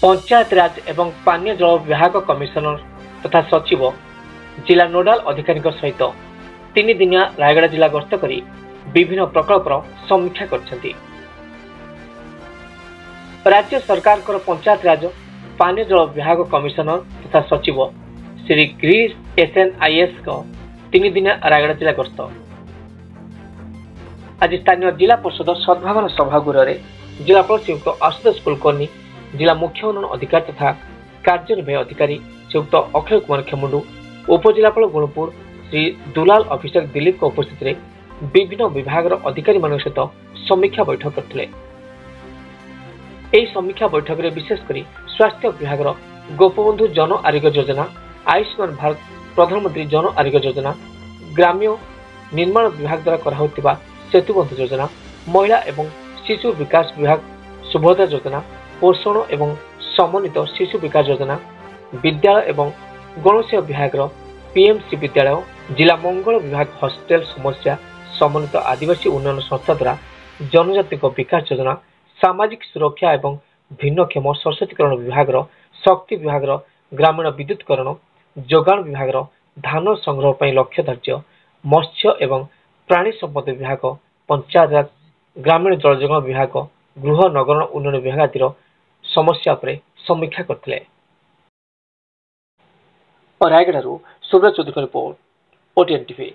पंचायत राज एवं पानीय जल विभाग कमिशनर तथा सचिव जिला नोडाल अधिकारी सहित 3 दिनिया रायगड़ा जिला गस्त कर विभिन्न प्रकल्पर समीक्षा कर राज्य सरकार पंचायत राज पानीय जल विभाग कमिशनर तथा सचिव श्री गिरीश SNIS 3 दिनिया रायगड़ा जिला गस्त आज स्थानीय जिला परिषद सद्भावना सभागृह में जिलापाल श्रीयुक्त आशुतोष कुलकर्णी, जिला मुख्य उन्नयन अधिकारी तथा कार्यनिर्वाही अधिकारी श्रीयुक्त अक्षय कुमार खेमुंडू, उपजिलापाल गुणपुर श्री दुलाल अफिसर दिलीप को उपस्थित में विभिन्न विभाग अधिकारी सहित समीक्षा बैठक करते। समीक्षा बैठक में विशेषकर स्वास्थ्य विभाग गोपबंधु जन आरोग्य योजना, आयुष्मान भारत प्रधानमंत्री जन आरोग्य योजना, ग्राम्य निर्माण विभाग द्वारा कराउथिबा सेतुबंधु योजना, महिला एवं शिशु विकास विभाग सुभद्रा योजना, पोषण एवं समन्वित शिशु विकास योजना, विद्यालय एवं गणसेवा विभाग PMC विद्यालय, जिला मंगल विभाग हॉस्टेल समस्या समन्वित आदिवासी उन्नयन संस्था द्वारा जनजाति विकास योजना, सामाजिक सुरक्षा एवं भिन्नक्षम सशक्तिकरण विभाग शक्ति विभाग ग्रामीण विद्युतकरण, जोगाण विभाग धान संग्रह पर लक्ष्य धार्य, मत्स्य एवं प्राणी संपद विभाग, पंचायत राज ग्रामीण जल जोगाण विभाग, गृह नगर उन्नयन विभाग आदि समस्या पर समीक्षा करते। Rayagada Subrat Choudhury report, OTN TV।